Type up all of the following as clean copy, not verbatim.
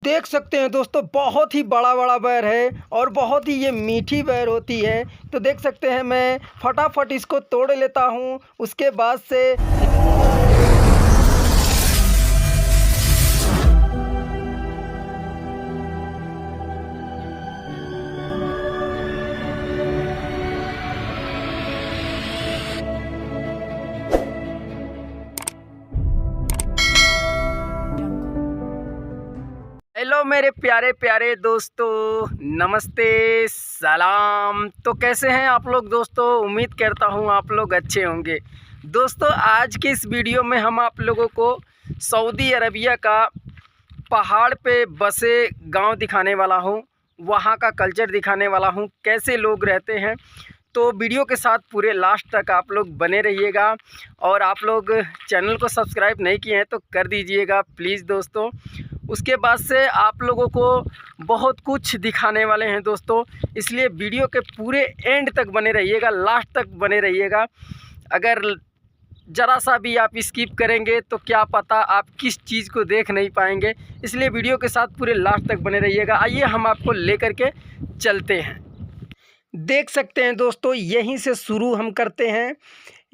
देख सकते हैं दोस्तों, बहुत ही बड़ा बैर है और बहुत ही ये मीठी बैर होती है। तो देख सकते हैं, मैं फटाफट इसको तोड़ लेता हूँ। उसके बाद से हेलो मेरे प्यारे प्यारे दोस्तों, नमस्ते, सलाम। तो कैसे हैं आप लोग दोस्तों? उम्मीद करता हूं आप लोग अच्छे होंगे। दोस्तों, आज की इस वीडियो में हम आप लोगों को सऊदी अरबिया का पहाड़ पे बसे गांव दिखाने वाला हूं, वहां का कल्चर दिखाने वाला हूं, कैसे लोग रहते हैं। तो वीडियो के साथ पूरे लास्ट तक आप लोग बने रहिएगा। और आप लोग चैनल को सब्सक्राइब नहीं किए हैं तो कर दीजिएगा प्लीज़ दोस्तों। उसके बाद से आप लोगों को बहुत कुछ दिखाने वाले हैं दोस्तों, इसलिए वीडियो के पूरे एंड तक बने रहिएगा, लास्ट तक बने रहिएगा। अगर ज़रा सा भी आप स्किप करेंगे तो क्या पता आप किस चीज़ को देख नहीं पाएंगे, इसलिए वीडियो के साथ पूरे लास्ट तक बने रहिएगा। आइए हम आपको लेकर के चलते हैं। देख सकते हैं दोस्तों, यहीं से शुरू हम करते हैं।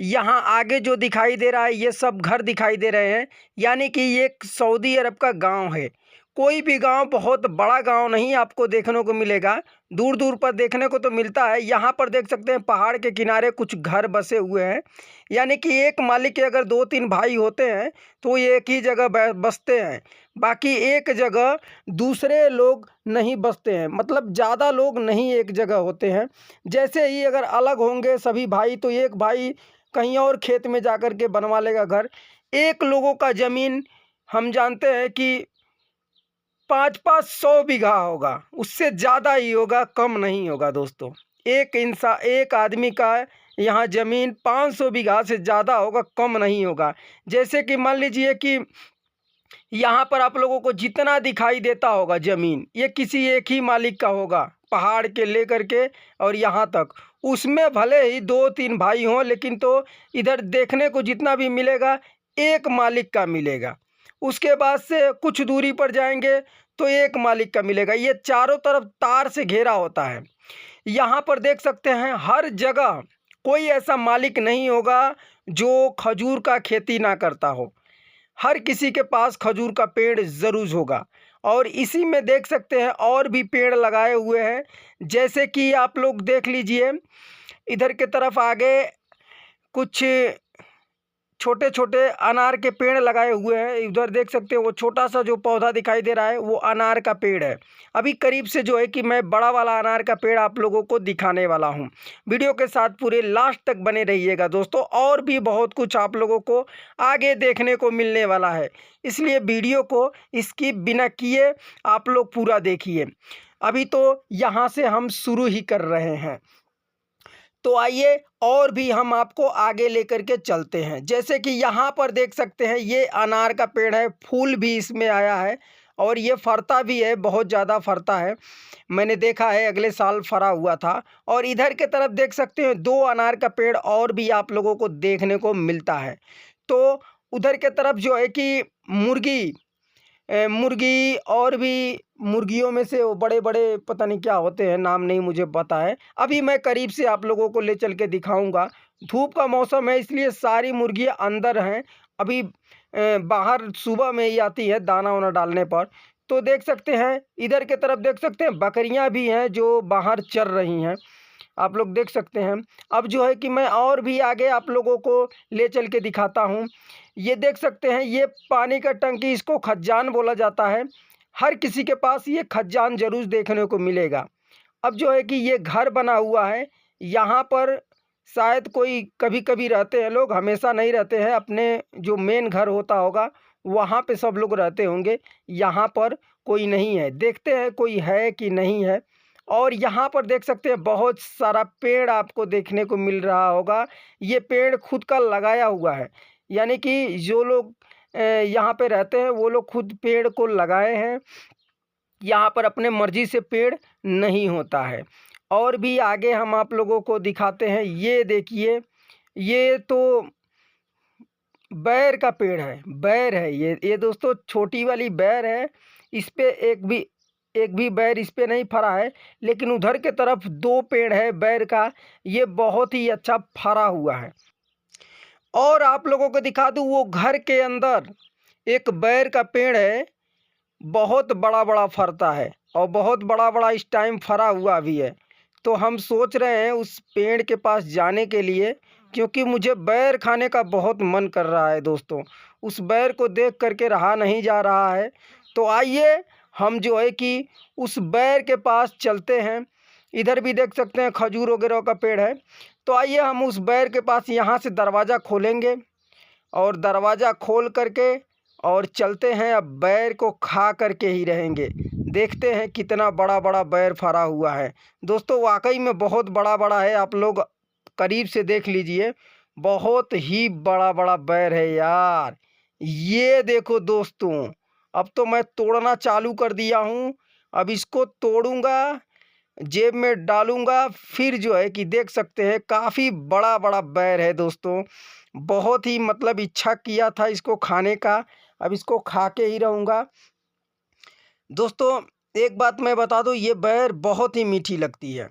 यहाँ आगे जो दिखाई दे रहा है ये सब घर दिखाई दे रहे हैं, यानी कि ये एक सऊदी अरब का गांव है। कोई भी गांव बहुत बड़ा गांव नहीं आपको देखने को मिलेगा, दूर दूर पर देखने को तो मिलता है। यहाँ पर देख सकते हैं पहाड़ के किनारे कुछ घर बसे हुए हैं, यानी कि एक मालिक के अगर 2-3 भाई होते हैं तो ये एक ही जगह बसते हैं, बाकी एक जगह दूसरे लोग नहीं बसते हैं, मतलब ज़्यादा लोग नहीं एक जगह होते हैं। जैसे ही अगर अलग होंगे सभी भाई तो एक भाई कहीं और खेत में जाकर के बनवा लेगा घर। एक लोगों का ज़मीन हम जानते हैं कि 5-5 100 बीघा होगा, उससे ज़्यादा ही होगा, कम नहीं होगा दोस्तों। एक आदमी का यहाँ ज़मीन 500 बीघा से ज़्यादा होगा, कम नहीं होगा। जैसे कि मान लीजिए कि यहाँ पर आप लोगों को जितना दिखाई देता होगा ज़मीन, ये किसी एक ही मालिक का होगा, पहाड़ के लेकर के और यहाँ तक। उसमें भले ही 2-3 भाई हों, लेकिन तो इधर देखने को जितना भी मिलेगा एक मालिक का मिलेगा। उसके बाद से कुछ दूरी पर जाएंगे तो एक मालिक का मिलेगा। ये चारों तरफ तार से घेरा होता है। यहाँ पर देख सकते हैं हर जगह कोई ऐसा मालिक नहीं होगा जो खजूर का खेती ना करता हो। हर किसी के पास खजूर का पेड़ ज़रूर होगा। और इसी में देख सकते हैं और भी पेड़ लगाए हुए हैं, जैसे कि आप लोग देख लीजिए इधर के तरफ आगे कुछ छोटे छोटे अनार के पेड़ लगाए हुए हैं। उधर देख सकते हैं वो छोटा सा जो पौधा दिखाई दे रहा है वो अनार का पेड़ है। अभी करीब से जो है कि मैं बड़ा वाला अनार का पेड़ आप लोगों को दिखाने वाला हूँ। वीडियो के साथ पूरे लास्ट तक बने रहिएगा दोस्तों, और भी बहुत कुछ आप लोगों को आगे देखने को मिलने वाला है, इसलिए वीडियो को स्किप बिना किए आप लोग पूरा देखिए। अभी तो यहाँ से हम शुरू ही कर रहे हैं, तो आइए और भी हम आपको आगे लेकर के चलते हैं। जैसे कि यहाँ पर देख सकते हैं ये अनार का पेड़ है, फूल भी इसमें आया है और ये फरता भी है, बहुत ज़्यादा फरता है। मैंने देखा है अगले साल फरा हुआ था। और इधर के तरफ देख सकते हैं 2 अनार का पेड़ और भी आप लोगों को देखने को मिलता है। तो उधर के तरफ जो है कि मुर्गी और भी मुर्गियों में से वो बड़े-बड़े पता नहीं क्या होते हैं, नाम नहीं मुझे पता है। अभी मैं करीब से आप लोगों को ले चल के दिखाऊँगा। धूप का मौसम है इसलिए सारी मुर्गियाँ अंदर हैं। अभी बाहर सुबह में ही आती है दाना-वाना डालने पर। तो देख सकते हैं इधर के तरफ देख सकते हैं बकरियाँ भी हैं जो बाहर चर रही हैं। आप लोग देख सकते हैं। अब जो है कि मैं और भी आगे आप लोगों को ले चल के दिखाता हूँ। ये देख सकते हैं ये पानी का टंकी, इसको खजान बोला जाता है। हर किसी के पास ये खजान ज़रूर देखने को मिलेगा। अब जो है कि ये घर बना हुआ है, यहाँ पर शायद कोई कभी-कभी रहते हैं लोग, हमेशा नहीं रहते हैं। अपने जो मेन घर होता होगा वहाँ पे सब लोग रहते होंगे। यहाँ पर कोई नहीं है, देखते हैं कोई है कि नहीं है। और यहाँ पर देख सकते हैं बहुत सारा पेड़ आपको देखने को मिल रहा होगा। ये पेड़ खुद का लगाया हुआ है, यानी कि जो लोग यहाँ पे रहते हैं वो लोग खुद पेड़ को लगाए हैं। यहाँ पर अपने मर्जी से पेड़ नहीं होता है। और भी आगे हम आप लोगों को दिखाते हैं। ये देखिए, ये तो बैर का पेड़ है, बैर है ये दोस्तों, छोटी वाली बैर है। इस पे एक भी बैर इस पे नहीं फरा है, लेकिन उधर के तरफ 2 पेड़ है बैर का, ये बहुत ही अच्छा फरा हुआ है। और आप लोगों को दिखा दूँ, वो घर के अंदर एक बैर का पेड़ है, बहुत बड़ा-बड़ा फरता है और बहुत बड़ा-बड़ा इस टाइम फरा हुआ भी है। तो हम सोच रहे हैं उस पेड़ के पास जाने के लिए, क्योंकि मुझे बैर खाने का बहुत मन कर रहा है दोस्तों। उस बैर को देख कर के रहा नहीं जा रहा है। तो आइए हम जो है कि उस बैर के पास चलते हैं। इधर भी देख सकते हैं खजूर वगैरह का पेड़ है। तो आइए हम उस बैर के पास यहाँ से दरवाज़ा खोलेंगे और दरवाज़ा खोल करके और चलते हैं। अब बैर को खा करके ही रहेंगे। देखते हैं कितना बड़ा-बड़ा बैर फरा हुआ है। दोस्तों वाक़ई में बहुत बड़ा-बड़ा है, आप लोग करीब से देख लीजिए। बहुत ही बड़ा-बड़ा बैर है यार। ये देखो दोस्तों, अब तो मैं तोड़ना चालू कर दिया हूँ। अब इसको तोड़ूँगा, जेब में डालूँगा, फिर जो है कि देख सकते हैं काफ़ी बड़ा-बड़ा बैर है दोस्तों। बहुत ही मतलब इच्छा किया था इसको खाने का, अब इसको खा के ही रहूँगा। दोस्तों एक बात मैं बता दूँ, ये बैर बहुत ही मीठी लगती है।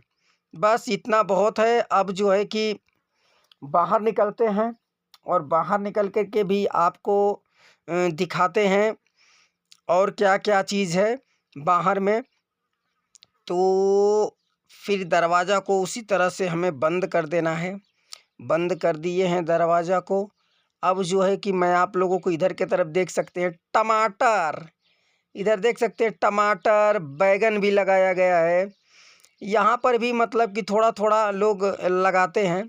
बस इतना बहुत है। अब जो है कि बाहर निकलते हैं और बाहर निकल कर के भी आपको दिखाते हैं और क्या-क्या चीज़ है बाहर में। तो फिर दरवाज़ा को उसी तरह से हमें बंद कर देना है। बंद कर दिए हैं दरवाज़ा को। अब जो है कि मैं आप लोगों को इधर की तरफ देख सकते हैं टमाटर, इधर देख सकते हैं टमाटर, बैंगन भी लगाया गया है। यहाँ पर भी मतलब कि थोड़ा-थोड़ा लोग लगाते हैं।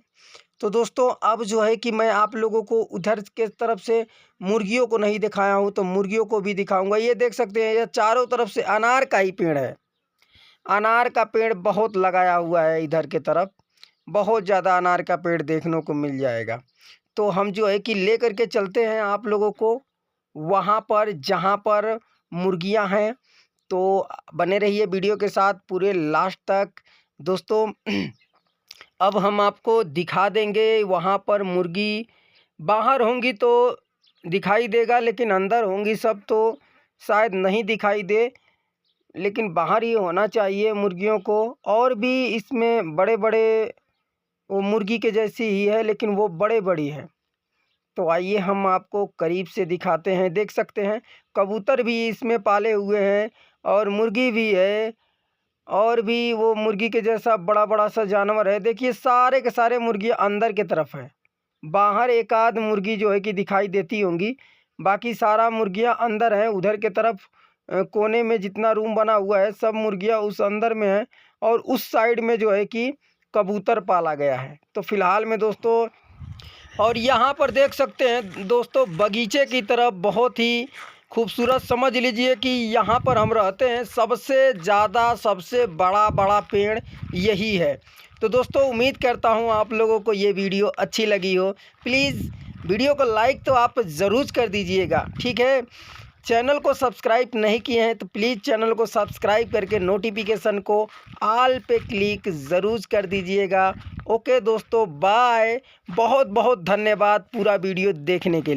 तो दोस्तों अब जो है कि मैं आप लोगों को उधर के तरफ से मुर्गियों को नहीं दिखाया हूँ, तो मुर्गियों को भी दिखाऊँगा। ये देख सकते हैं, ये चारों तरफ से अनार का ही पेड़ है। अनार का पेड़ बहुत लगाया हुआ है इधर के तरफ। बहुत ज़्यादा अनार का पेड़ देखने को मिल जाएगा। तो हम जो है कि ले कर के चलते हैं आप लोगों को वहाँ पर जहाँ पर मुर्गियाँ हैं। तो बने रहिए वीडियो के साथ पूरे लास्ट तक दोस्तों। अब हम आपको दिखा देंगे वहाँ पर मुर्गी। बाहर होंगी तो दिखाई देगा, लेकिन अंदर होंगी सब तो शायद नहीं दिखाई दे, लेकिन बाहर ही होना चाहिए मुर्गियों को। और भी इसमें बड़े-बड़े वो मुर्गी के जैसी ही है, लेकिन वो बड़े-बड़ी है। तो आइए हम आपको करीब से दिखाते हैं। देख सकते हैं कबूतर भी इसमें पाले हुए हैं और मुर्गी भी है, और भी वो मुर्गी के जैसा बड़ा-बड़ा सा जानवर है। देखिए सारे के सारे मुर्गियाँ अंदर की तरफ है। बाहर एक आध मुर्गी जो है कि दिखाई देती होंगी, बाकी सारा मुर्गियाँ अंदर हैं। उधर के तरफ कोने में जितना रूम बना हुआ है, सब मुर्गियाँ उस अंदर में हैं और उस साइड में जो है कि कबूतर पाला गया है। तो फ़िलहाल में दोस्तों, और यहाँ पर देख सकते हैं दोस्तों बगीचे की तरफ बहुत ही खूबसूरत, समझ लीजिए कि यहाँ पर हम रहते हैं, सबसे ज़्यादा सबसे बड़ा पेड़ यही है। तो दोस्तों उम्मीद करता हूँ आप लोगों को ये वीडियो अच्छी लगी हो। प्लीज़ वीडियो को लाइक तो आप ज़रूर कर दीजिएगा, ठीक है। चैनल को सब्सक्राइब नहीं किए हैं तो प्लीज़ चैनल को सब्सक्राइब करके नोटिफिकेशन को ऑल पे क्लिक ज़रूर कर दीजिएगा। ओके दोस्तों, बाय। बहुत बहुत धन्यवाद पूरा वीडियो देखने के लिए।